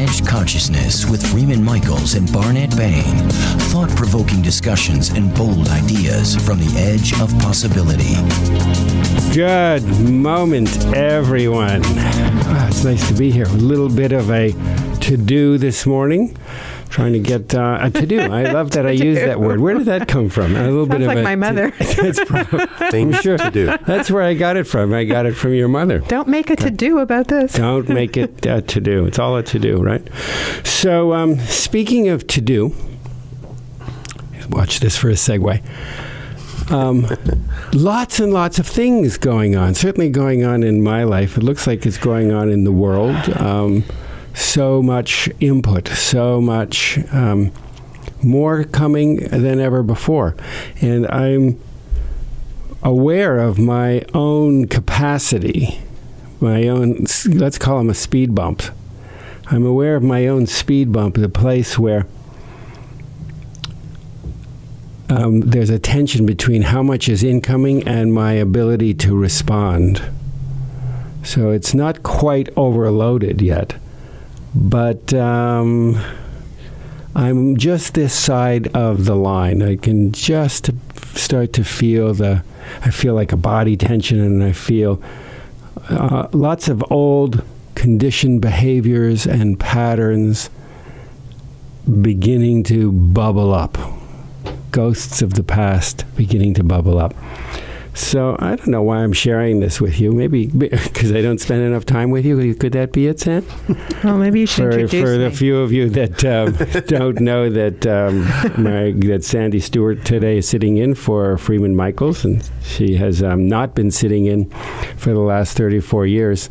Unhinged Consciousness with Freeman Michaels and Barnett Bain. Thought-provoking discussions and bold ideas from the edge of possibility. Good moment, everyone. Oh, it's nice to be here. A little bit of a to-do this morning. Trying to get a to-do. I love that I use that word. Where did that come from? A little bit of like my mother. That's probably Things to do. That's where I got it from. I got it from your mother. Don't make a to-do about this. Don't make it a to-do. It's all a to-do, right? So, speaking of to-do, watch this for a segue. Lots and lots of things going on. Certainly going on in my life. It looks like it's going on in the world. So much input, so much more coming than ever before. And I'm aware of my own capacity, my own, let's call them a speed bump. I'm aware of my own speed bump, the place where there's a tension between how much is incoming and my ability to respond. So it's not quite overloaded yet. But I'm just this side of the line. I can just start to feel I feel like a body tension, and I feel lots of old conditioned behaviors and patterns beginning to bubble up. Ghosts of the past beginning to bubble up. So I don't know why I'm sharing this with you. Maybe because I don't spend enough time with you. Could that be it, Sam? Well, maybe you should introduce for me. the few of you that don't know that that Sandy Stewart today is sitting in for Freeman Michaels, and she has not been sitting in for the last 34 years.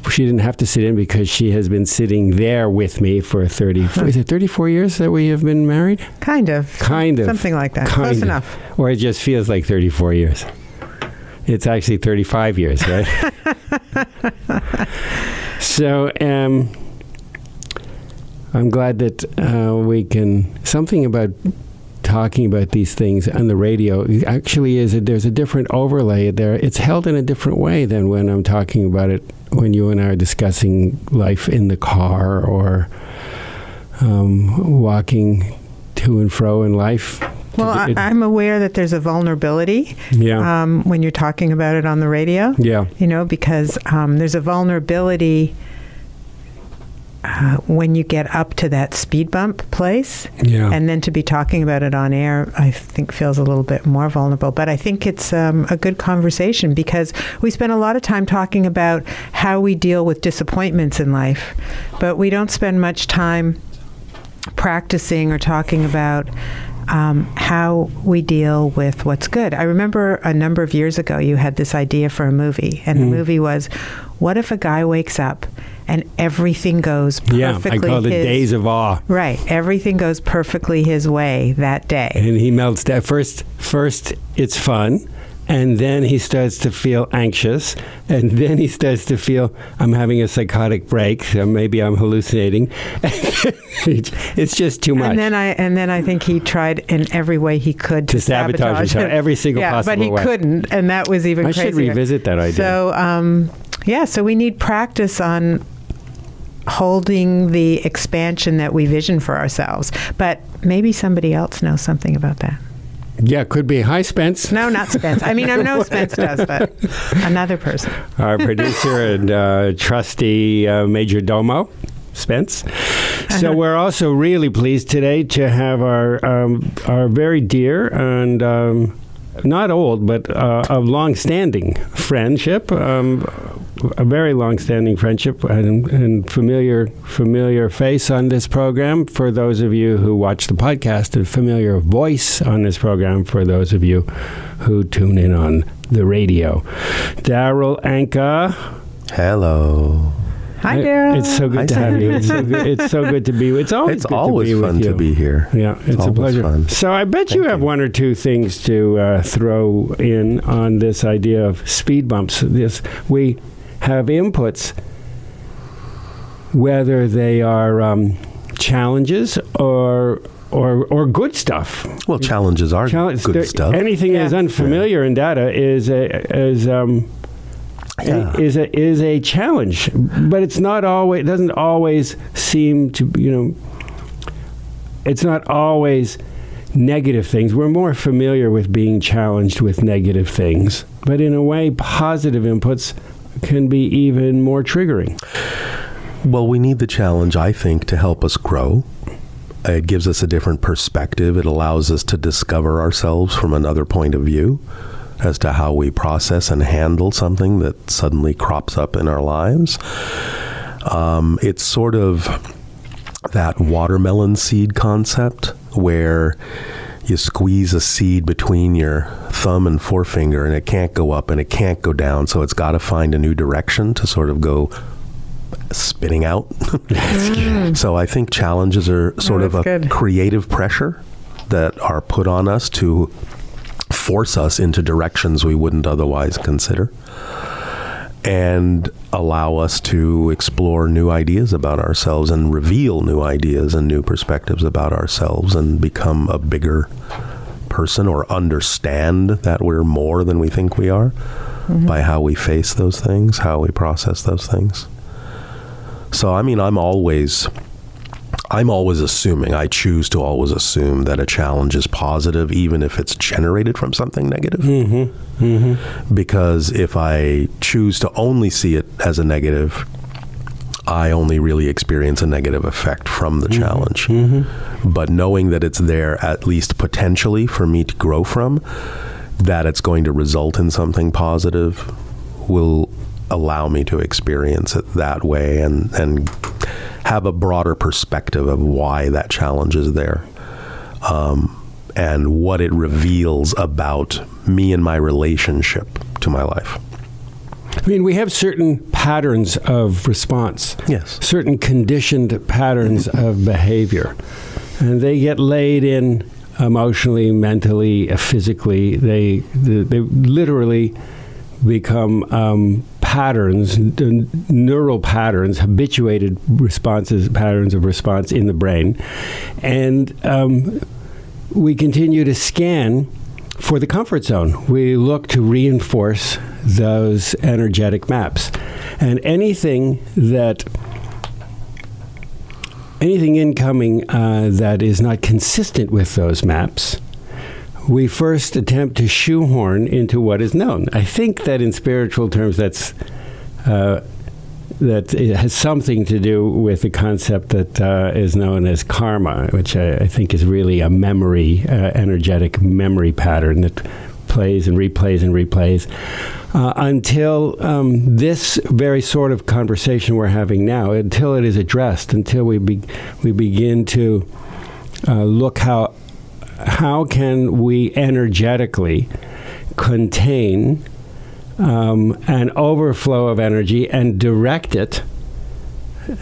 She didn't have to sit in because she has been sitting there with me for is it 34 years that we have been married? Kind of. Something like that. Close enough. Or it just feels like 34 years. It's actually 35 years, right? So I'm glad that we can, something about talking about these things on the radio actually there's a different overlay there. It's held in a different way than when I'm talking about it when you and I are discussing life in the car or walking to and fro in life. Well, I'm aware that there's a vulnerability when you're talking about it on the radio. Yeah. Because there's a vulnerability when you get up to that speed bump place. Yeah. And then to be talking about it on air, I think feels a little bit more vulnerable. But I think it's a good conversation because we spend a lot of time talking about how we deal with disappointments in life, but we don't spend much time practicing or talking about how we deal with what's good. I remember a number of years ago you had this idea for a movie, and the movie was, what if a guy wakes up and everything goes perfectly I call it Days of Awe. Right. Everything goes perfectly his way that day. And he melts down. First it's fun. And then he starts to feel anxious. And then he starts to feel, I'm having a psychotic break. So maybe I'm hallucinating. It's just too much. And then I think he tried in every way he could to sabotage himself. Every single possible way. But he couldn't. And that was even crazier. I should revisit that idea. So, so we need practice on holding the expansion that we vision for ourselves. But maybe somebody else knows something about that. Yeah, could be. Hi, Spence. No, not Spence. I mean, I know Spence does, but another person. Our producer and trusty major domo, Spence. So we're also really pleased today to have our very dear and not old, but a long-standing friendship, a very long-standing friendship and familiar face on this program for those of you who watch the podcast, and familiar voice on this program for those of you who tune in on the radio. Daryl Anka. Hello. Hi, Daryl. It's so good to have you. It's so good to be with you. It's always fun to be here. Yeah, it's a pleasure. Fun. So I bet you have one or two things to throw in on this idea of speed bumps. We have inputs, whether they are challenges or good stuff. Well, challenges are good stuff. Anything that is unfamiliar in data is is a challenge, but it's not always. It doesn't always seem to. It's not always negative things. We're more familiar with being challenged with negative things, but in a way, positive inputs can be even more triggering. Well, we need the challenge, I think, to help us grow. It gives us a different perspective. It allows us to discover ourselves from another point of view as to how we process and handle something that suddenly crops up in our lives. It's sort of that watermelon seed concept where you squeeze a seed between your thumb and forefinger and it can't go up and it can't go down, so it's got to find a new direction to sort of go spitting out. So I think challenges are sort of a creative pressure that are put on us to force us into directions we wouldn't otherwise consider, and allow us to explore new ideas about ourselves and reveal new ideas and new perspectives about ourselves and become a bigger person, or understand that we're more than we think we are by how we face those things, how we process those things. So, I mean, I'm always assuming, I choose to always assume that a challenge is positive, even if it's generated from something negative. Because if I choose to only see it as a negative, I only really experience a negative effect from the challenge. But knowing that it's there, at least potentially, for me to grow from, that it's going to result in something positive, will allow me to experience it that way and have a broader perspective of why that challenge is there, and what it reveals about me and my relationship to my life. I mean, we have certain patterns of response. Yes. Certain conditioned patterns of behavior. And they get laid in emotionally, mentally, physically. They literally become patterns, neural patterns, habituated responses, patterns of response in the brain. And we continue to scan for the comfort zone. We look to reinforce those energetic maps. And anything incoming that is not consistent with those maps, we first attempt to shoehorn into what is known. I think that in spiritual terms, that it has something to do with the concept that is known as karma, which I think is really a memory, energetic memory pattern that plays and replays and replays until this very sort of conversation we're having now, until it is addressed, until we begin to look how can we energetically contain an overflow of energy and direct it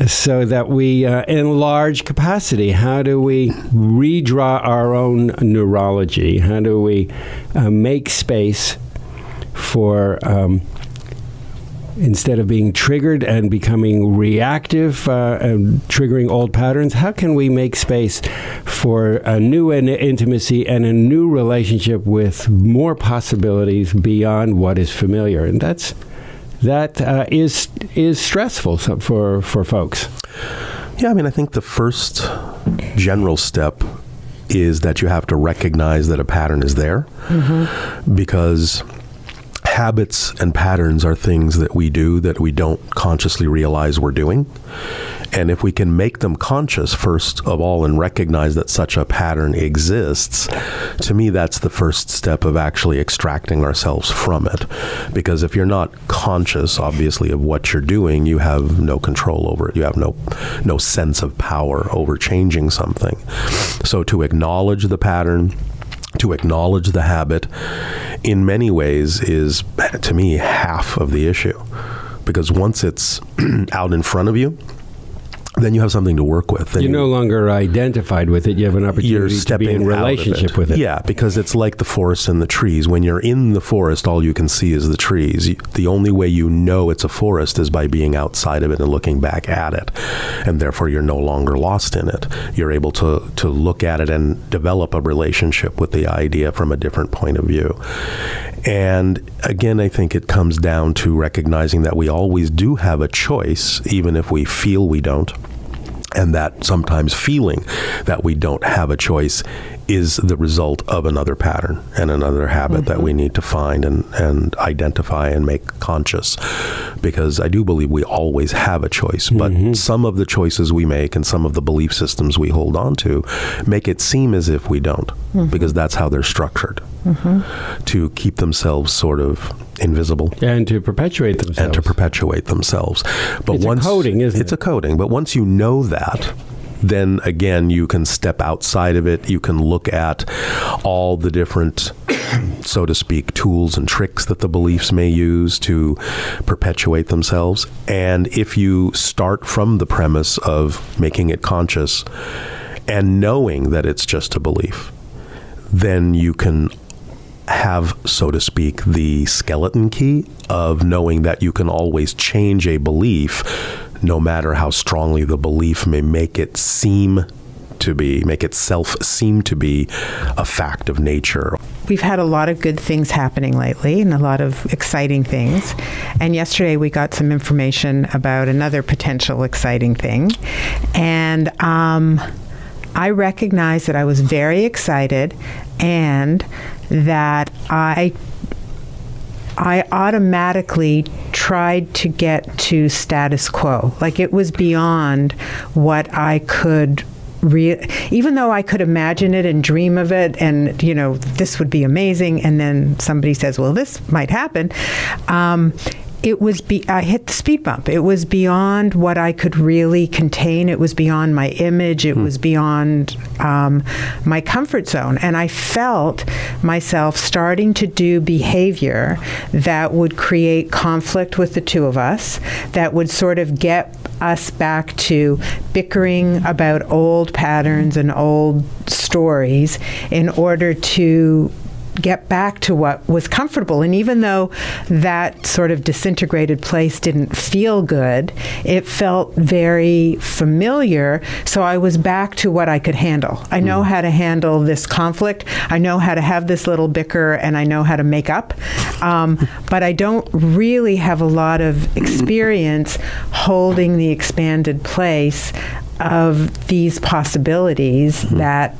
so that we enlarge capacity. How do we redraw our own neurology? How do we make space for, instead of being triggered and becoming reactive and triggering old patterns, how can we make space for a new intimacy and a new relationship with more possibilities beyond what is familiar? And that is stressful for folks. Yeah, I mean, I think the first general step is that you have to recognize that a pattern is there, because habits and patterns are things that we do that we don't consciously realize we're doing. And if we can make them conscious, first of all, and recognize that such a pattern exists, to me, that's the first step of actually extracting ourselves from it. Because if you're not conscious, obviously, of what you're doing, you have no control over it. You have no sense of power over changing something. So to acknowledge the pattern, to acknowledge the habit, in many ways is, to me, half of the issue. Because once it's out in front of you, then you have something to work with. Then You're no longer identified with it. You have an opportunity to be in relationship with it. Yeah, because it's like the forest and the trees. When you're in the forest, all you can see is the trees. The only way you know it's a forest is by being outside of it and looking back at it. And therefore, you're no longer lost in it. You're able to look at it and develop a relationship with the idea from a different point of view. And again, I think it comes down to recognizing that we always do have a choice, even if we feel we don't. And that sometimes feeling that we don't have a choice is the result of another pattern and another habit that we need to find and identify and make conscious. Because I do believe we always have a choice, but some of the choices we make and some of the belief systems we hold on to make it seem as if we don't, because that's how they're structured, to keep themselves sort of invisible. And to perpetuate themselves. But it's a coding, isn't it? It's a coding, but once you know that, then again, you can step outside of it. You can look at all the different, so to speak, tools and tricks that the beliefs may use to perpetuate themselves. And if you start from the premise of making it conscious and knowing that it's just a belief, then you can have, so to speak, the skeleton key of knowing that you can always change a belief, no matter how strongly the belief may make itself seem to be a fact of nature. We've had a lot of good things happening lately and a lot of exciting things. And yesterday we got some information about another potential exciting thing. And I recognized that I was very excited and that I automatically tried to get to status quo. Like it was beyond what I could even though I could imagine it and dream of it and, you know, this would be amazing, and then somebody says, well, this might happen, I hit the speed bump. It was beyond what I could really contain. It was beyond my image. It was beyond my comfort zone. And I felt myself starting to do behavior that would create conflict with the two of us, that would sort of get us back to bickering about old patterns and old stories in order to get back to what was comfortable. And even though that sort of disintegrated place didn't feel good, it felt very familiar. So I was back to what I could handle. I know how to handle this conflict. I know how to have this little bicker, and I know how to make up. But I don't really have a lot of experience holding the expanded place of these possibilities that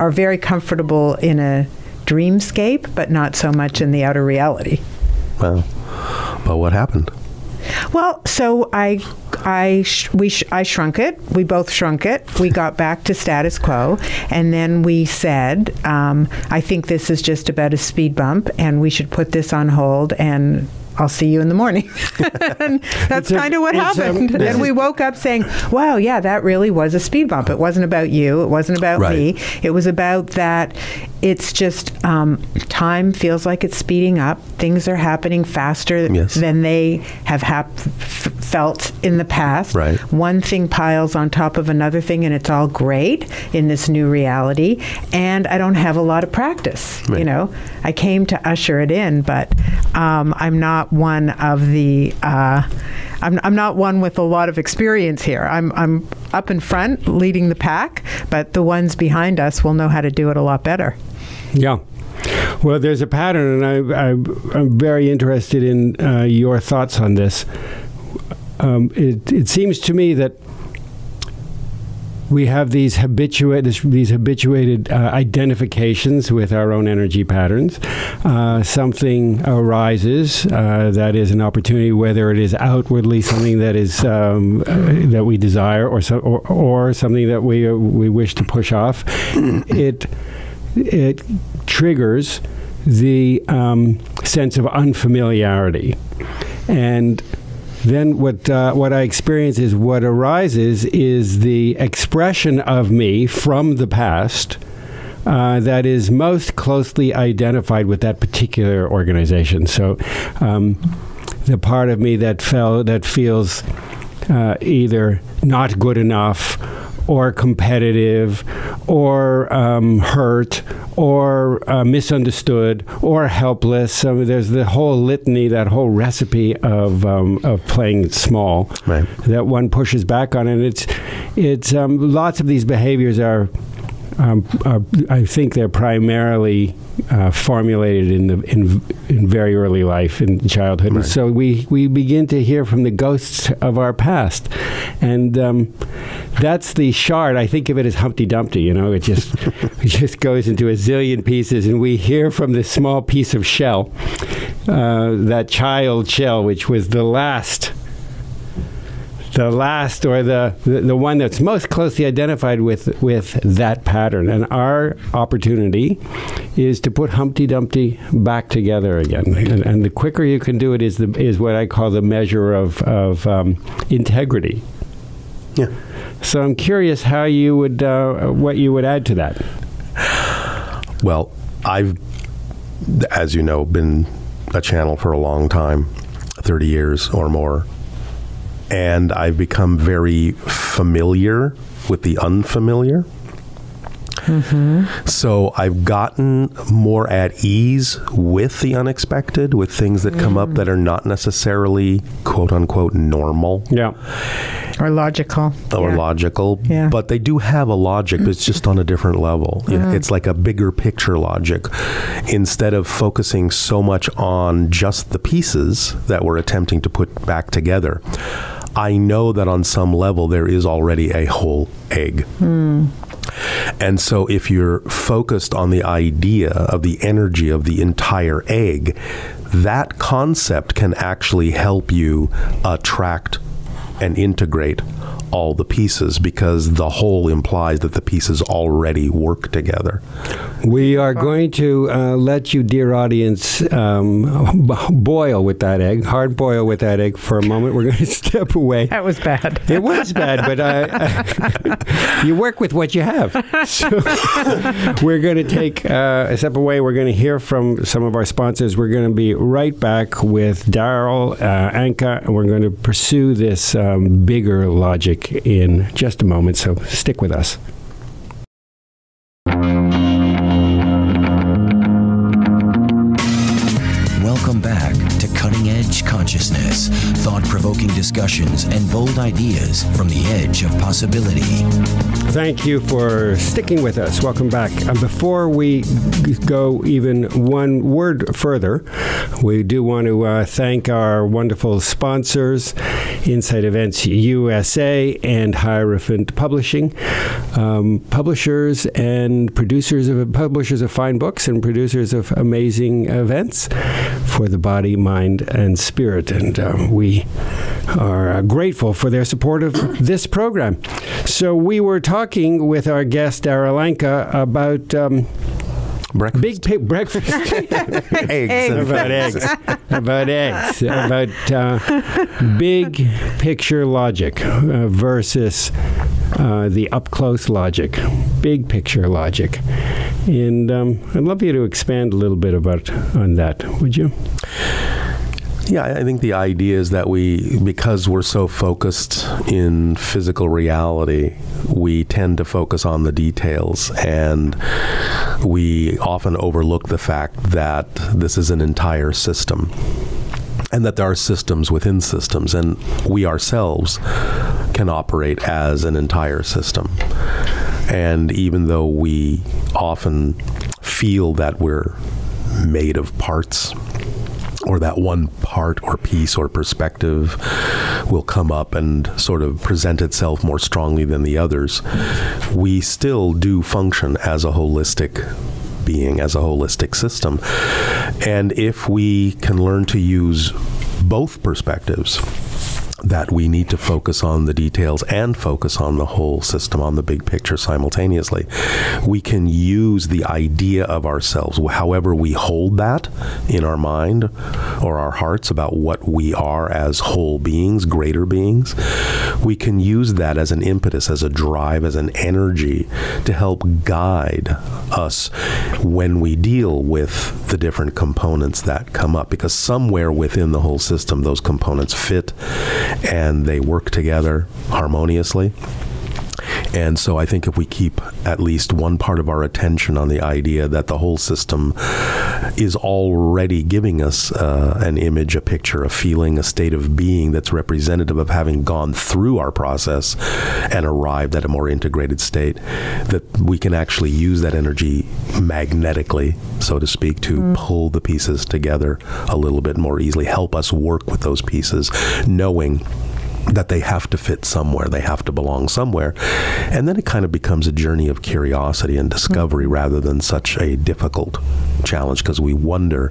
are very comfortable in a dreamscape, but not so much in the outer reality. Well, but what happened? Well, so I shrunk it. We both shrunk it. We got back to status quo, and then we said, I think this is just about a speed bump, and we should put this on hold, and I'll see you in the morning. And that's kind of what happened. And we woke up saying, wow, yeah, that really was a speed bump. It wasn't about you. It wasn't about me. It was about that it's just time feels like it's speeding up. Things are happening faster than they have felt in the past. Right. One thing piles on top of another thing, and it's all great in this new reality. And I don't have a lot of practice. Right. You know, I came to usher it in, but I'm not one of the. I'm not one with a lot of experience here. I'm up in front, leading the pack, but the ones behind us will know how to do it a lot better. Yeah. Well, there's a pattern, and I'm very interested in your thoughts on this. It seems to me that we have these habituated identifications with our own energy patterns. Something arises that is an opportunity, whether it is outwardly something that is that we desire, or something that we wish to push off. It triggers the sense of unfamiliarity, and then what I experience is what arises is the expression of me from the past that is most closely identified with that particular organization. So the part of me that feels either not good enough, or competitive, or hurt, or misunderstood, or helpless. So there's the whole litany, that whole recipe of playing small, Right. that one pushes back on. And it's lots of these behaviors are I think they're primarily formulated in very early life, in childhood. Right. And so we begin to hear from the ghosts of our past. And that's the shard. I think of it as Humpty Dumpty, you know. It just goes into a zillion pieces, and we hear from this small piece of shell, that child shell, which was the last, or the one that's most closely identified with that pattern. And our opportunity is to put Humpty Dumpty back together again. And the quicker you can do it is what I call the measure of integrity. Yeah. So I'm curious how you would what you would add to that. Well, I've, as you know, been a channel for a long time, 30 years or more. And I've become very familiar with the unfamiliar. Mm-hmm. So I've gotten more at ease with the unexpected, with things that come up that are not necessarily quote unquote normal. Yeah. Or logical. Or logical. Yeah. But they do have a logic, but it's just on a different level. It's like a bigger picture logic. Instead of focusing so much on just the pieces that we're attempting to put back together, I know that on some level there is already a whole egg. And so if you're focused on the idea of the energy of the entire egg, that concept can actually help you attract and integrate all the pieces, because the whole implies that the pieces already work together. We are going to let you, dear audience, boil with that egg, hard boil with that egg for a moment. We're going to step away. That was bad. It was bad, but you work with what you have. So we're going to take a step away. We're going to hear from some of our sponsors. We're going to be right back with Daryl Anka, and we're going to pursue this bigger logic in just a moment. So stick with us. Welcome back to Cutting Edge Consciousness, thought-provoking discussions and bold ideas from the edge of possibility. Thank you for sticking with us. Welcome back. Before we go even one word further, we do want to thank our wonderful sponsors, Insight Events USA and Hierophant Publishing, publishers and producers of fine books and producers of amazing events for the body, mind, and spirit. And we are grateful for their support of this program. So we were talking with our guest, Daryl Anka, about Breakfast. breakfast. Eggs. About big picture logic versus the up-close logic, big picture logic. And I'd love you to expand a little bit on that, would you? Yeah, I think the idea is that because we're so focused in physical reality, we tend to focus on the details, and we often overlook the fact that this is an entire system, and that there are systems within systems, and we ourselves can operate as an entire system. And even though we often feel that we're made of parts, or that one part or piece or perspective will come up and sort of present itself more strongly than the others, we still do function as a holistic being, as a holistic system. And if we can learn to use both perspectives, that we need to focus on the details and focus on the whole system, on the big picture simultaneously, we can use the idea of ourselves, however we hold that in our mind, or our hearts about what we are as whole beings, greater beings, we can use that as an impetus, as a drive, as an energy to help guide us when we deal with the different components that come up, because somewhere within the whole system those components fit and they work together harmoniously. And so I think if we keep at least one part of our attention on the idea that the whole system is already giving us an image, a picture, a feeling, a state of being that's representative of having gone through our process and arrived at a more integrated state, that we can actually use that energy magnetically, so to speak, to pull the pieces together a little bit more easily, help us work with those pieces, knowing that they have to fit somewhere, they have to belong somewhere. And then it kind of becomes a journey of curiosity and discovery rather than such a difficult challenge, because we wonder,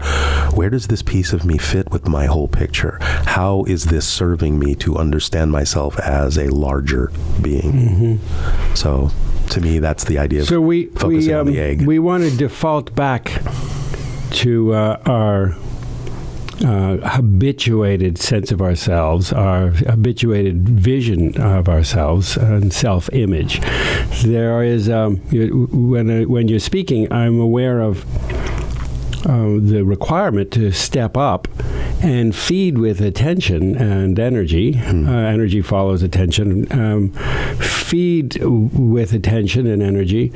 where does this piece of me fit with my whole picture? How is this serving me to understand myself as a larger being? So to me, that's the idea of focusing on the egg. We want to default back to our habituated sense of ourselves, our habituated vision of ourselves and self-image. There is, when you're speaking, I'm aware of the requirement to step up and feed with attention and energy. Energy follows attention. Feed with attention and energy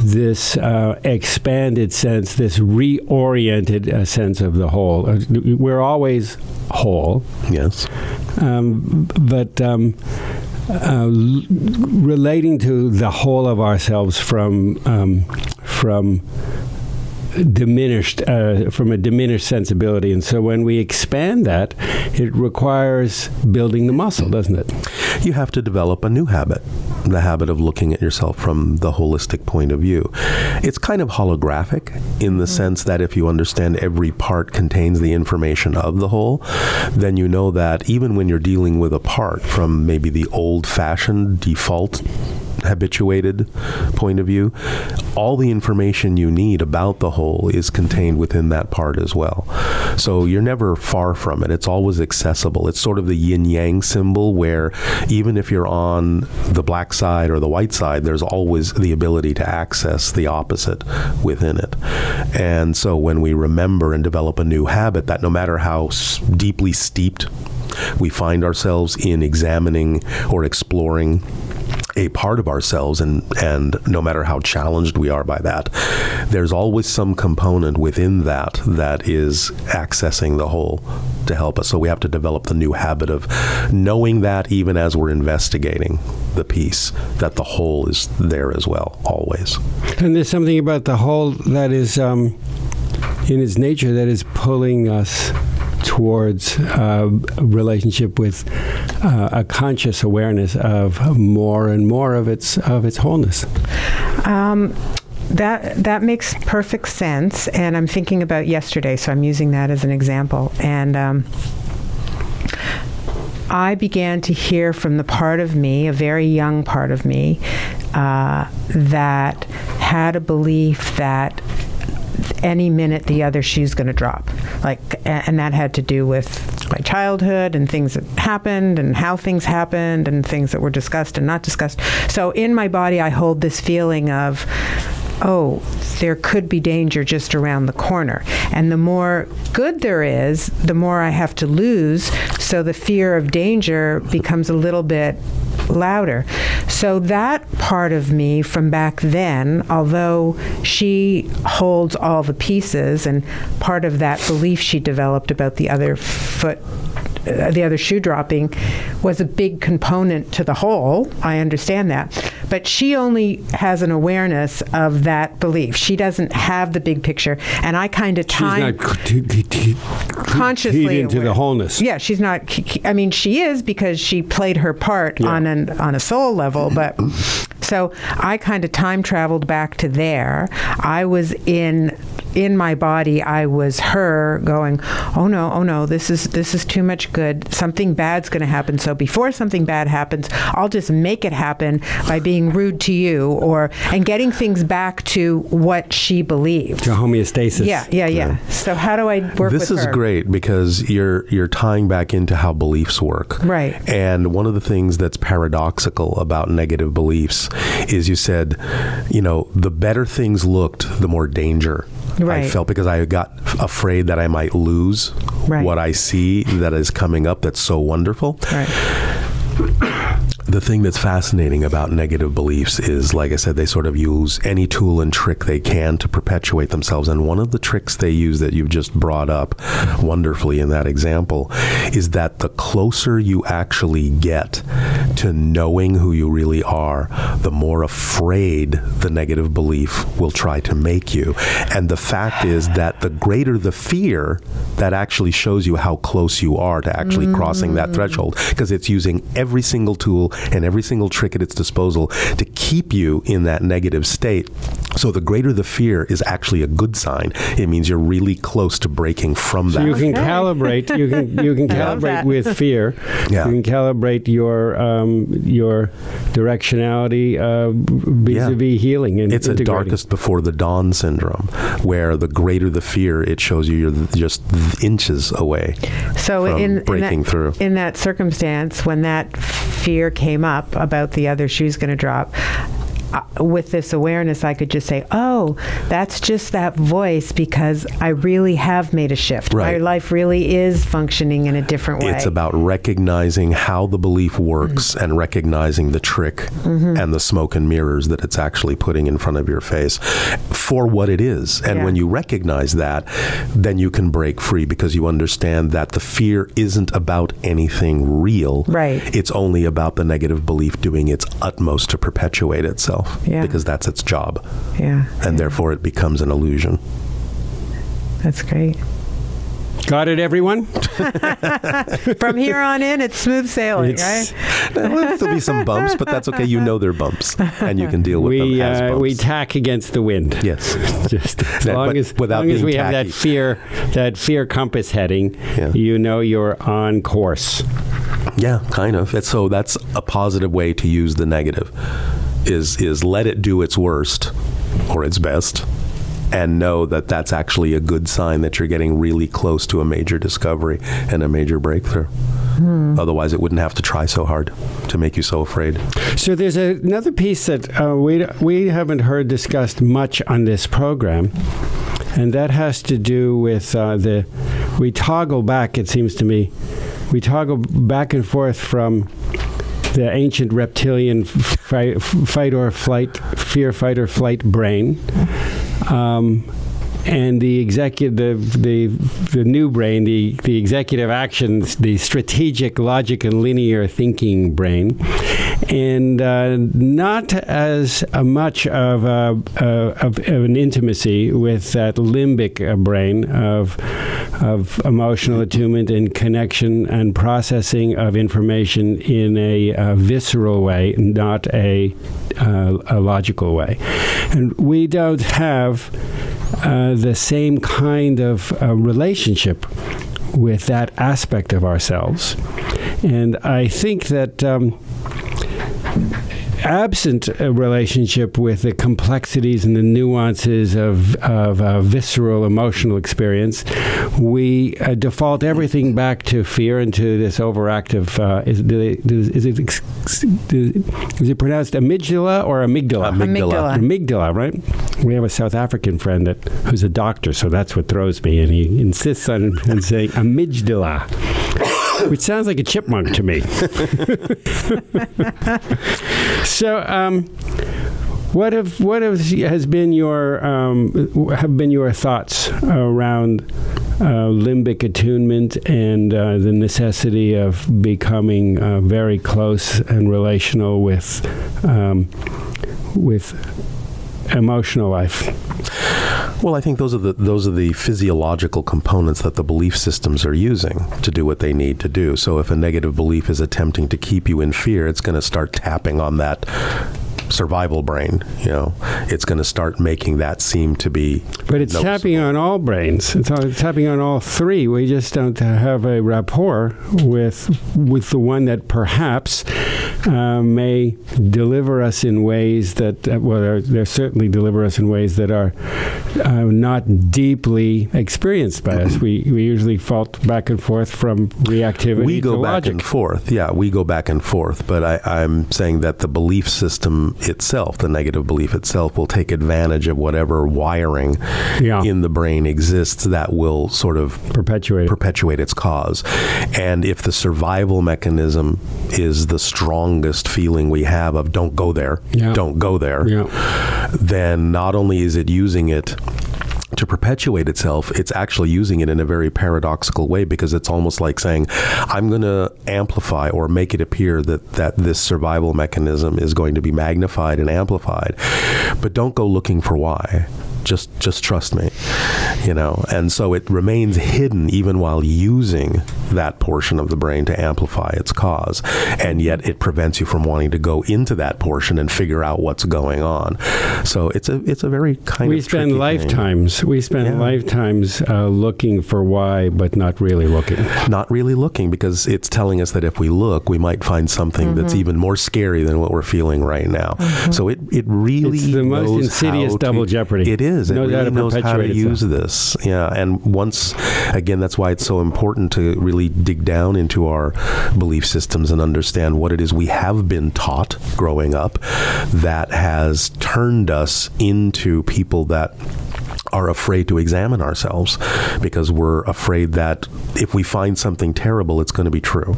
this expanded sense, this reoriented sense of the whole. We're always whole. Yes. But relating to the whole of ourselves from a diminished sensibility. And so when we expand that, it requires building the muscle, doesn't it? You have to develop a new habit, the habit of looking at yourself from the holistic point of view. It's kind of holographic in the sense that if you understand every part contains the information of the whole, then you know that even when you're dealing with a part from maybe the old-fashioned default habituated point of view, all the information you need about the whole is contained within that part as well. So you're never far from it. It's always accessible. It's sort of the yin-yang symbol where even if you're on the black side or the white side, there's always the ability to access the opposite within it. And so when we remember and develop a new habit, that no matter how deeply steeped we find ourselves in examining or exploring a part of ourselves, and no matter how challenged we are by that, there's always some component within that that is accessing the whole to help us. So we have to develop the new habit of knowing that even as we're investigating the piece, that the whole is there as well, always. And there's something about the whole that is, in its nature, that is pulling us towards a relationship with a conscious awareness of more and more of its wholeness. That makes perfect sense, and I'm thinking about yesterday, so I'm using that as an example. And I began to hear from the part of me, a very young part of me, that had a belief that any minute the other shoe's going to drop, and that had to do with my childhood and things that happened and how things happened and things that were discussed and not discussed. So in my body, I hold this feeling of, oh, there could be danger just around the corner. And the more good there is, the more I have to lose. So the fear of danger becomes a little bit louder. So that part of me from back then, although she holds all the pieces, and part of that belief she developed about the other shoe dropping was a big component to the whole. I understand that. But she only has an awareness of that belief. She doesn't have the big picture. And I kind of time consciously into the wholeness. Yeah, she's not. I mean, she is, because she played her part on a soul level. But so I kind of time traveled back to there. I was in in my body, I was her going, oh no, this is too much good. Something bad's going to happen. So before something bad happens, I'll just make it happen by being rude to you, and getting things back to what she believed. To homeostasis. Yeah. So how do I work with her? This is great because you're tying back into how beliefs work. Right. And one of the things that's paradoxical about negative beliefs is you said, the better things looked, the more danger I felt, because I got afraid that I might lose what I see that is coming up that's so wonderful. Right. The thing that's fascinating about negative beliefs is, like I said, they sort of use any tool and trick they can to perpetuate themselves. And one of the tricks they use that you've just brought up wonderfully in that example is that the closer you actually get to knowing who you really are, the more afraid the negative belief will try to make you. And the fact is that the greater the fear, that actually shows you how close you are to actually crossing that threshold, because it's using every single tool and every single trick at its disposal to keep you in that negative state. So the greater the fear is actually a good sign. It means you're really close to breaking from that. So you can calibrate. You can calibrate with fear. Yeah. You can calibrate your directionality vis-a-vis healing and it's a integrating. darkest before the dawn syndrome, where the greater the fear, it shows you're just inches away from breaking through. In that circumstance, when that fear came up about the other shoe's going to drop, with this awareness, I could just say, oh, that's just that voice, because I really have made a shift. Right. My life really is functioning in a different way. It's about recognizing how the belief works and recognizing the trick and the smoke and mirrors that it's actually putting in front of your face for what it is. And when you recognize that, then you can break free, because you understand that the fear isn't about anything real. Right. It's only about the negative belief doing its utmost to perpetuate itself. Because that's its job. And therefore it becomes an illusion. That's great. Got it, everyone? From here on in, it's smooth sailing, right? There'll still be some bumps, but that's okay. You know they're bumps, and you can deal with them as bumps. We tack against the wind. Yes. Just as long as we have that fear compass heading, you know you're on course. Yeah, kind of. So that's a positive way to use the negative. Is let it do its worst or its best, and know that that's actually a good sign that you're getting really close to a major discovery and a major breakthrough. Otherwise, it wouldn't have to try so hard to make you so afraid. So there's another piece that we haven't heard discussed much on this program, and that has to do with we toggle back, it seems to me, we toggle back and forth from the ancient reptilian fear, fight or flight brain, and the new brain, the executive actions, the strategic, logic, and linear thinking brain, and not as much of an intimacy with that limbic brain of emotional attunement and connection and processing of information in a visceral way, not a logical way. And we don't have the same kind of relationship with that aspect of ourselves. And I think that absent a relationship with the complexities and the nuances of visceral emotional experience, we default everything back to fear and to this overactive. Is it pronounced amygdala or amygdala? Amygdala, right? We have a South African friend who's a doctor, so that's what throws me, and he insists on saying amygdala, which sounds like a chipmunk to me. So, what have been your thoughts around limbic attunement and the necessity of becoming very close and relational with emotional life? Well, I think those are the physiological components that the belief systems are using to do what they need to do. So if a negative belief is attempting to keep you in fear, it's going to start tapping on that survival brain, it's going to start making that seem to be But it's tapping on all brains. It's tapping on all three. We just don't have a rapport with the one that perhaps may deliver us in ways that, they certainly deliver us in ways that are not deeply experienced by us. We usually fault back and forth from reactivity We go to back logic. and forth. Yeah, we go back and forth. But I'm saying that the belief system itself, the negative belief itself, will take advantage of whatever wiring in the brain exists that will sort of perpetuate its cause. And if the survival mechanism is the strongest feeling we have of don't go there, then not only is it using it to perpetuate itself, it's actually using it in a very paradoxical way, because it's almost like saying, I'm going to amplify or make it appear that this survival mechanism is going to be magnified and amplified, but don't go looking for why. Just trust me, and so it remains hidden even while using that portion of the brain to amplify its cause, and yet it prevents you from wanting to go into that portion and figure out what's going on. So it's a very kind of tricky thing. We spend lifetimes looking for why, but not really looking. Not really looking, because it's telling us that if we look, we might find something that's even more scary than what we're feeling right now. So it really it's the most insidious double jeopardy. It is. It really knows how to use this. Yeah, and once again, that's why it's so important to really dig down into our belief systems and understand what it is we have been taught growing up that has turned us into people that are afraid to examine ourselves, because we're afraid that if we find something terrible, it's going to be true.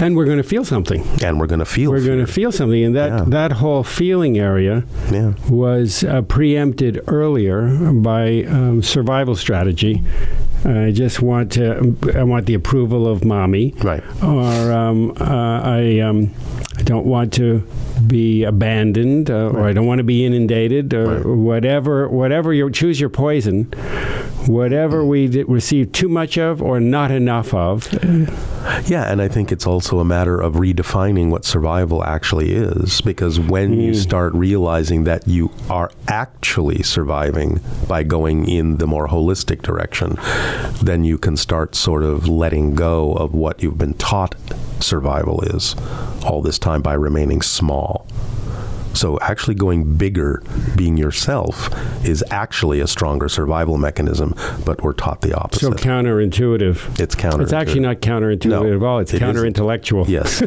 And we're going to feel something. And we're going to feel We're fear. going to feel something. And that whole feeling area was preempted earlier by survival strategy. I just want the approval of mommy. Right. Or I don't want to be abandoned, or I don't want to be inundated, or whatever you choose your poison, whatever we receive too much of or not enough of. Yeah, and I think it's also a matter of redefining what survival actually is, because when you start realizing that you are actually surviving by going in the more holistic direction, then you can start sort of letting go of what you've been taught survival is all this time by remaining small. So actually going bigger, being yourself, is actually a stronger survival mechanism, but we're taught the opposite. So counterintuitive. It's counterintuitive. It's actually not counterintuitive at all. It's counterintellectual. Yes.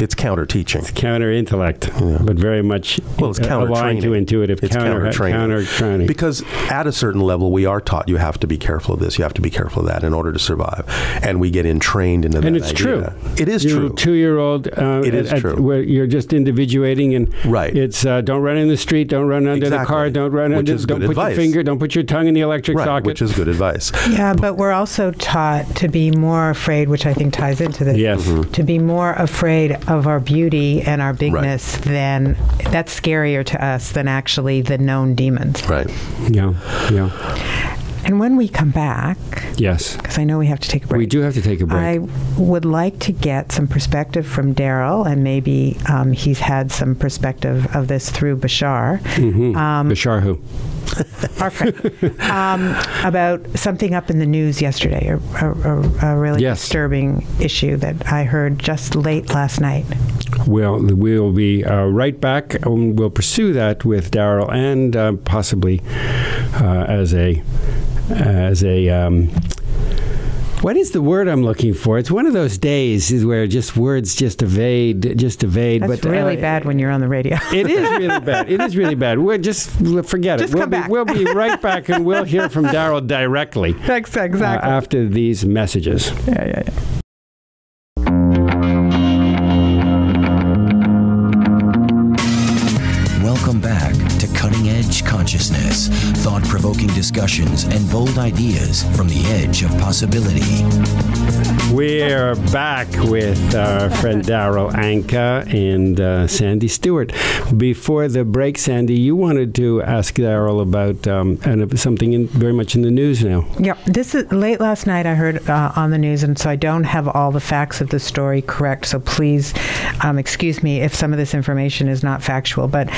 It's counter-teaching. It's counter-intellect, but very much it's aligned to intuitive. It's counter-training. Because at a certain level, we are taught you have to be careful of this, you have to be careful of that in order to survive. And we get entrained into that And it's idea. true. It is You're true. 2-year-old. It is true. Where you're just individuating, and Right. it's don't run in the street, don't run under the car, don't run under, don't put your finger, don't put your tongue in the electric socket. Which is good advice. Yeah, but we're also taught to be more afraid, which I think ties into this. Yes. To be more afraid of our beauty and our bigness than that's scarier to us than actually the known demons. Right. Yeah. And when we come back, Yes. because I know we have to take a break. We do have to take a break. I would like to get some perspective from Daryl, and maybe he's had some perspective of this through Bashar. Bashar who? Our friend, about something up in the news yesterday, a really disturbing issue that I heard just late last night. Well, we'll be right back. We'll pursue that with Daryl, and possibly as a what is the word I'm looking for? It's one of those days where words evade. That's really bad when you're on the radio. It is really bad. It is really bad. We'll just forget it. Come back. We'll be right back, and we'll hear from Daryl directly. Exactly. After these messages. Yeah. Welcome back to Cutting Edge Consciousness, thought-provoking discussions and bold ideas from the edge of possibility. We're back with our friend Darryl Anka and Sandy Stewart. Before the break, Sandy, you wanted to ask Darryl about something very much in the news now. Yeah, this is late last night. I heard on the news, and so I don't have all the facts of the story correct. So please excuse me if some of this information is not factual. But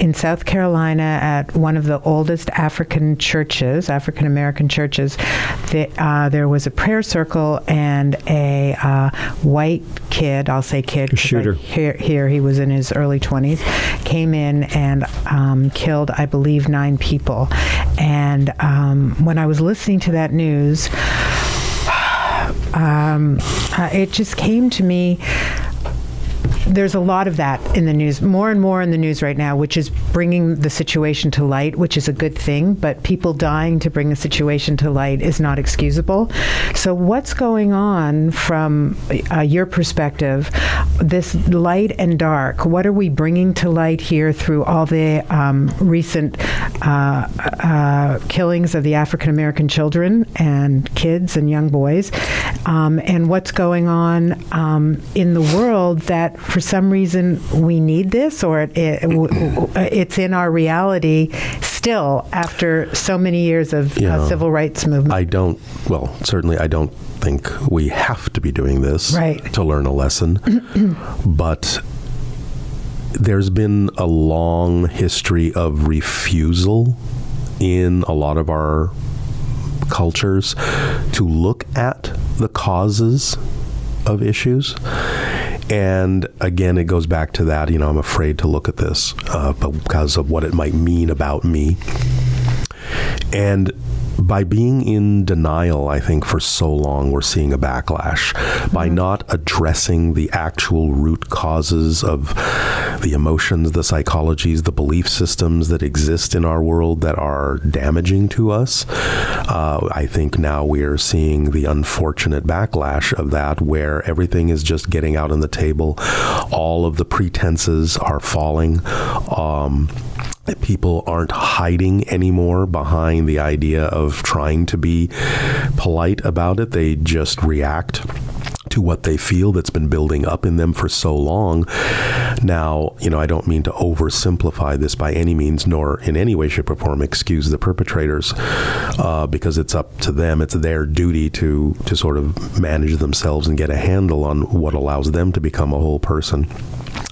in South Carolina, at one of the oldest African American churches, there was a prayer circle, and a white kid, I'll say kid, a shooter. Here he was in his early 20s, came in and killed, I believe, 9 people. And when I was listening to that news, it just came to me. There's a lot of that in the news, more and more in the news right now, which is bringing the situation to light, which is a good thing, but people dying to bring a situation to light is not excusable. So what's going on from your perspective, this light and dark, what are we bringing to light here through all the recent killings of the African American children and kids and young boys, and what's going on in the world that for some reason we need this, or it's in our reality still after so many years of civil rights movement? I don't think we have to be doing this to learn a lesson, but there's been a long history of refusal in a lot of our cultures to look at the causes of issues. And again, it goes back to that, I'm afraid to look at this because of what it might mean about me. And by being in denial, I think for so long, we're seeing a backlash. By not addressing the actual root causes of the emotions, the psychologies, the belief systems that exist in our world that are damaging to us, I think now we are seeing the unfortunate backlash of that, where everything is just getting out on the table. All of the pretenses are falling. People aren't hiding anymore behind the idea of trying to be polite about it. They just react to what they feel that's been building up in them for so long. Now, I don't mean to oversimplify this by any means, nor in any way, shape, or form excuse the perpetrators, because it's up to them. It's their duty to sort of manage themselves and get a handle on what allows them to become a whole person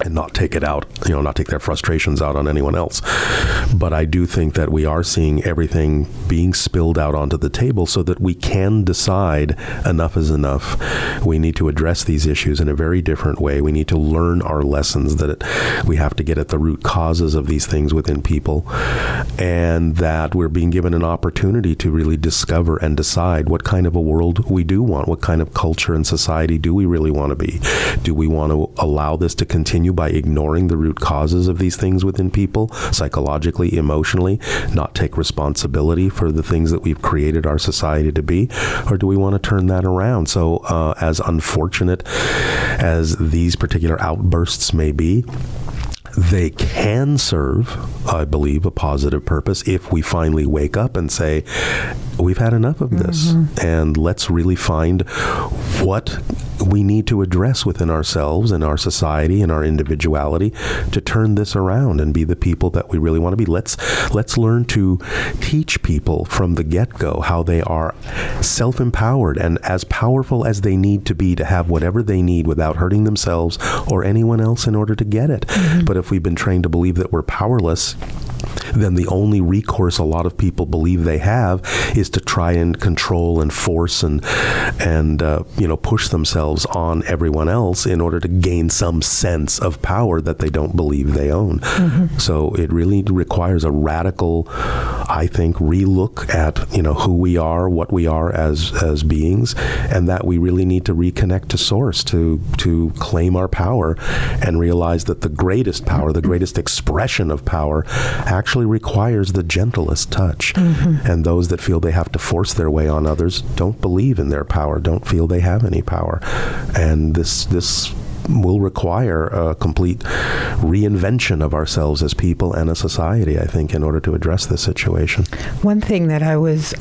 and not take it out, not take their frustrations out on anyone else. But I do think that we are seeing everything being spilled out onto the table so that we can decide enough is enough. We need to address these issues in a very different way. We need to learn our lessons, that we have to get at the root causes of these things within people, and that we're being given an opportunity to really discover and decide what kind of a world we do want, what kind of culture and society do we really want to be. Do we want to allow this to continue by ignoring the root causes of these things within people, psychologically, emotionally, not take responsibility for the things that we've created our society to be? Or do we want to turn that around? So as unfortunate as these particular outbursts may be, they can serve, I believe, a positive purpose if we finally wake up and say, we've had enough of this, and let's really find what we need to address within ourselves and our society and our individuality to turn this around and be the people that we really want to be. Let's learn to teach people from the get-go how they are self-empowered and as powerful as they need to be to have whatever they need without hurting themselves or anyone else in order to get it. But if we've been trained to believe that we're powerless, then the only recourse a lot of people believe they have is to try and control and force and push themselves on everyone else in order to gain some sense of power that they don't believe they own. So it really requires a radical, I think, relook at who we are, what we are as beings, and that we really need to reconnect to source, to claim our power and realize that the greatest power, the greatest expression of power, actually requires the gentlest touch. And those that feel they have to force their way on others don't believe in their power, don't feel they have any power. And this will require a complete reinvention of ourselves as people and a society, I think, in order to address this situation. One thing that I was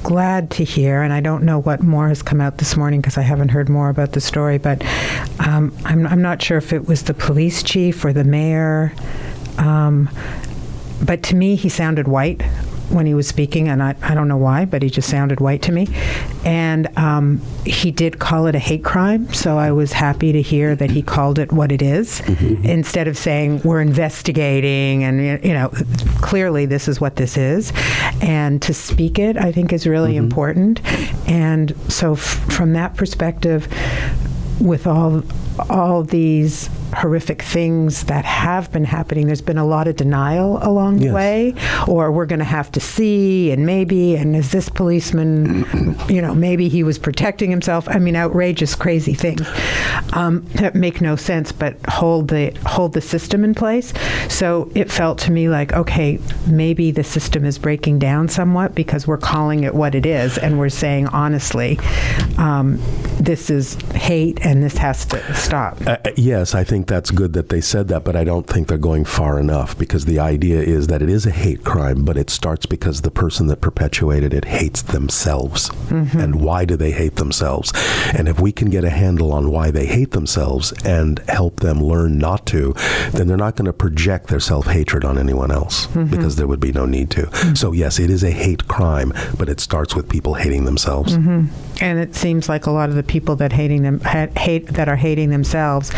glad to hear, and I don't know what more has come out this morning because I haven't heard more about the story, but I'm not sure if it was the police chief or the mayor, but to me he sounded white when he was speaking, and I don't know why, but he just sounded white to me. And he did call it a hate crime, so I was happy to hear that he called it what it is, instead of saying we're investigating and, you know, clearly this is what this is. And to speak it, I think, is really important. And so from that perspective, with all these horrific things that have been happening, there's been a lot of denial along the way, or we're going to have to see, and maybe, and is this policeman, you know, maybe he was protecting himself. I mean, outrageous, crazy things that make no sense, but hold the system in place. So it felt to me like, okay, maybe the system is breaking down somewhat because we're calling it what it is, and we're saying honestly, this is hate and this has to stop. Yes, I think that's good that they said that, but I don't think they're going far enough, because the idea is that it is a hate crime, but it starts because the person that perpetuated it hates themselves. And why do they hate themselves? And if we can get a handle on why they hate themselves and help them learn not to, then they're not going to project their self-hatred on anyone else, because there would be no need to. So yes, it is a hate crime, but it starts with people hating themselves. And it seems like a lot of the people that are hating themselves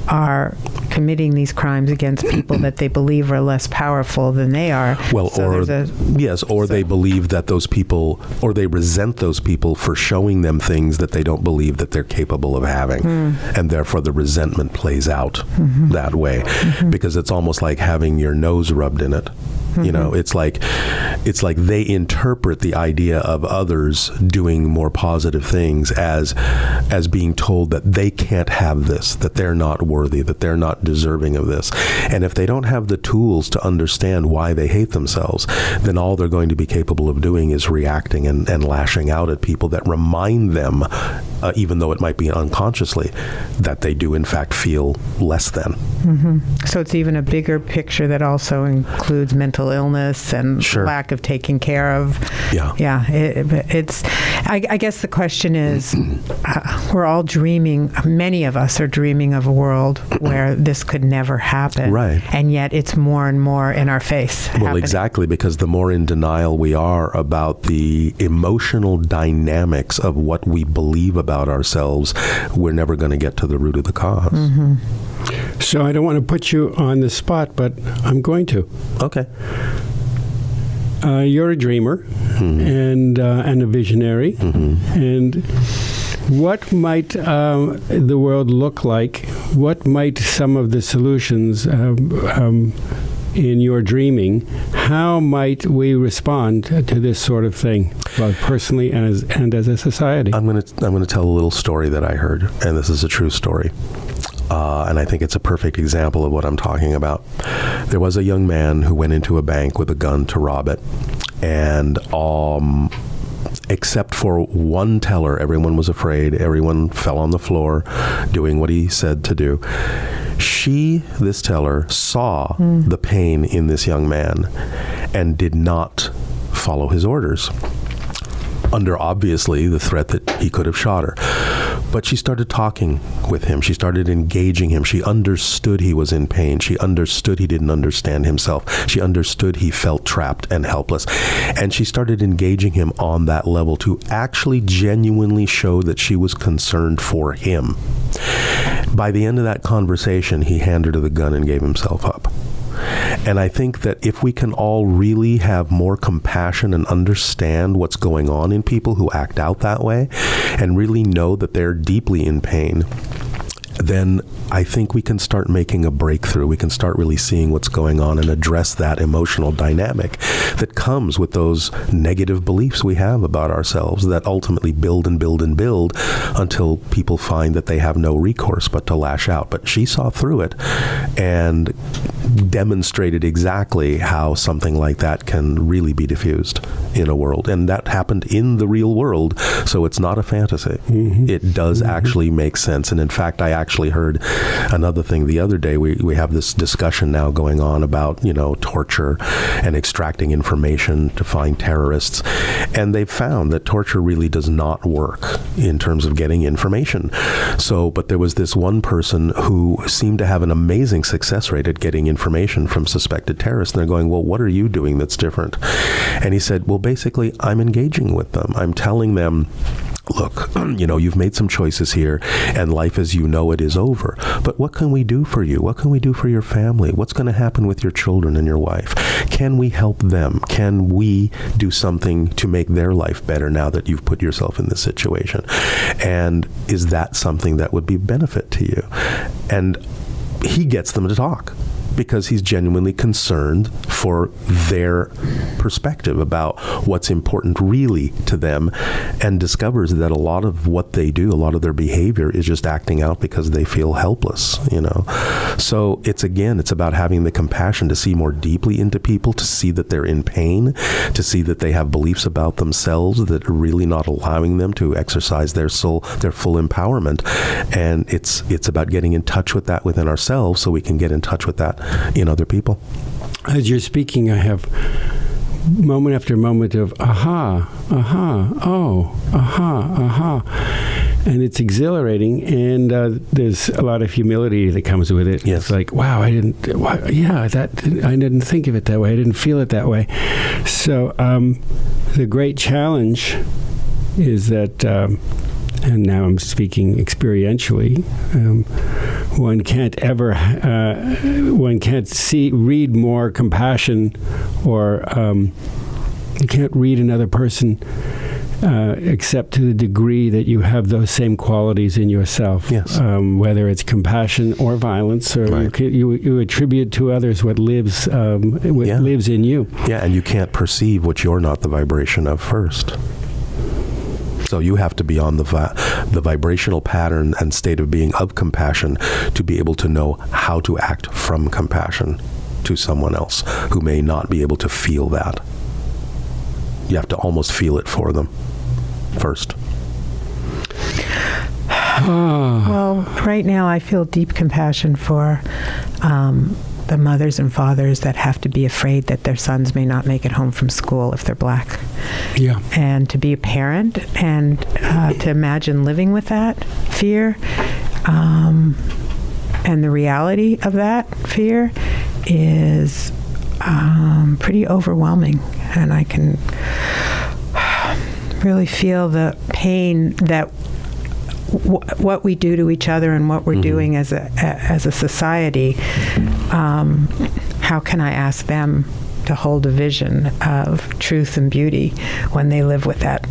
are committing these crimes against people that they believe are less powerful than they are. Well, so they believe that those people, or they resent those people for showing them things that they don't believe that they're capable of having. And therefore the resentment plays out that way, because it's almost like having your nose rubbed in it. You know, it's like they interpret the idea of others doing more positive things as being told that they can't have this, that they're not worthy, that they're not deserving of this. And if they don't have the tools to understand why they hate themselves, then all they're going to be capable of doing is reacting and lashing out at people that remind them, even though it might be unconsciously, that they do in fact feel less than. So it's even a bigger picture that also includes mental illness and lack of taking care of. I guess the question is, we're all dreaming, many of us are dreaming of a world where this could never happen. Right. And yet it's more and more in our face. Well, exactly, because the more in denial we are about the emotional dynamics of what we believe about ourselves, we're never going to get to the root of the cause. So I don't want to put you on the spot, but I'm going to. Okay. You're a dreamer and a visionary. And what might the world look like? What might some of the solutions in your dreaming, how might we respond to this sort of thing, both personally and as a society? I'm going to tell a little story that I heard, and this is a true story. And I think it's a perfect example of what I'm talking about. There was a young man who went into a bank with a gun to rob it, and except for one teller, everyone was afraid. Everyone fell on the floor doing what he said to do. This teller, saw the pain in this young man and did not follow his orders, under obviously the threat that he could have shot her. But she started talking with him. She started engaging him. She understood he was in pain. She understood he didn't understand himself. She understood he felt trapped and helpless. And she started engaging him on that level to actually genuinely show that she was concerned for him. By the end of that conversation, he handed her the gun and gave himself up. And I think that if we can all really have more compassion and understand what's going on in people who act out that way, and really know that they're deeply in pain, then I think we can start making a breakthrough. We can start really seeing what's going on and address that emotional dynamic that comes with those negative beliefs we have about ourselves that ultimately build and build and build until people find that they have no recourse but to lash out. But she saw through it and demonstrated exactly how something like that can really be diffused in a world. And that happened in the real world, so it's not a fantasy. It does actually make sense. And in fact, I actually heard another thing the other day. We have this discussion now going on about, torture and extracting information to find terrorists. And they've found that torture really does not work in terms of getting information. But there was this one person who seemed to have an amazing success rate at getting information from suspected terrorists. And they're going, well, what are you doing that's different? And he said, well, basically, I'm engaging with them. I'm telling them, look, you've made some choices here, and life as you know it is over. But what can we do for you? What can we do for your family? What's going to happen with your children and your wife? Can we help them? Can we do something to make their life better now that you've put yourself in this situation? And is that something that would be benefit to you? And he gets them to talk, because he's genuinely concerned for their perspective about what's important really to them, and discovers that a lot of what they do, a lot of their behavior is just acting out because they feel helpless, So it's about having the compassion to see more deeply into people, to see that they're in pain, to see that they have beliefs about themselves that are really not allowing them to exercise their soul, their full empowerment. And it's about getting in touch with that within ourselves so we can get in touch with that in other people. As you're speaking, I have moment after moment of aha, oh, aha. And it's exhilarating, and there's a lot of humility that comes with it. Yes. It's like, wow, I didn't think of it that way. I didn't feel it that way. So the great challenge is that, and now I'm speaking experientially, one can't read more compassion, or you can't read another person except to the degree that you have those same qualities in yourself. Yes. Whether it's compassion or violence, or right. you attribute to others what lives lives in you. Yeah, and you can't perceive what you're not the vibration of first. So you have to be on the vibrational pattern and state of being of compassion to be able to know how to act from compassion to someone else who may not be able to feel that. You have to almost feel it for them first. Well, right now I feel deep compassion for the mothers and fathers that have to be afraid that their sons may not make it home from school if they're black. Yeah. And to be a parent and to imagine living with that fear and the reality of that fear is pretty overwhelming. And I can really feel the pain that what we do to each other and what we're doing as a society. How can I ask them to hold a vision of truth and beauty when they live with that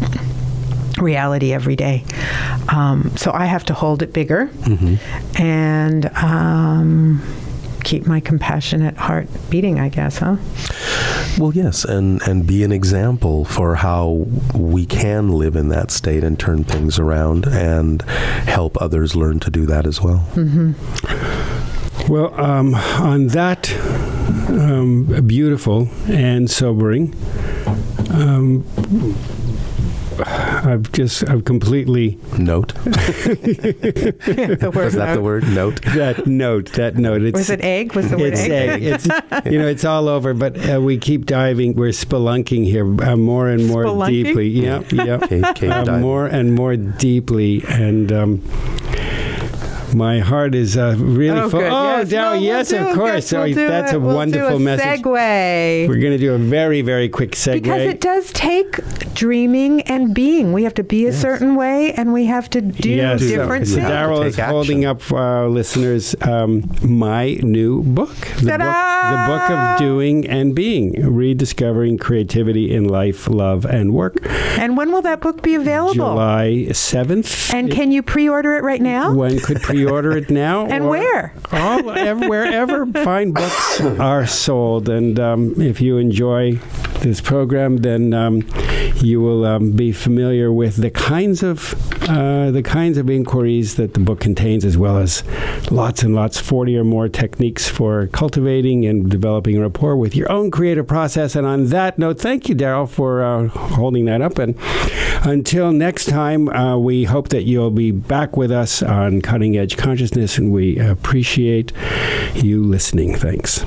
reality every day? So I have to hold it bigger and keep my compassionate heart beating, I guess, huh? Well, yes, and be an example for how we can live in that state and turn things around and help others learn to do that as well. Well, on that beautiful and sobering, I've completely note. The word Was that the word? Note. That note. It's, was it egg? Was the word it's egg? It's it's all over. But we keep diving. We're spelunking here more and more Spelunking? deeply. Yep. Cave diving. More and more deeply, and my heart is really full. Good. Oh, yes, of course. That's a wonderful message. Segue. We're going to do a very, very quick segue. Because it does take dreaming and being. We have to be a certain way, and we have to do different things. Daryl is holding up for our listeners my new book, the book of Doing and Being, Rediscovering Creativity in Life, Love, and Work. And when will that book be available? July 7th. And can you pre-order it right now? One could pre-order it now. And where? Wherever fine books are sold. And if you enjoy this program, then you will be familiar with the kinds of inquiries that the book contains, as well as lots and lots, 40 or more techniques for cultivating and developing rapport with your own creative process. And on that note, thank you, Daryl, for holding that up. And until next time, we hope that you'll be back with us on Cutting Edge Consciousness, and we appreciate you listening. Thanks.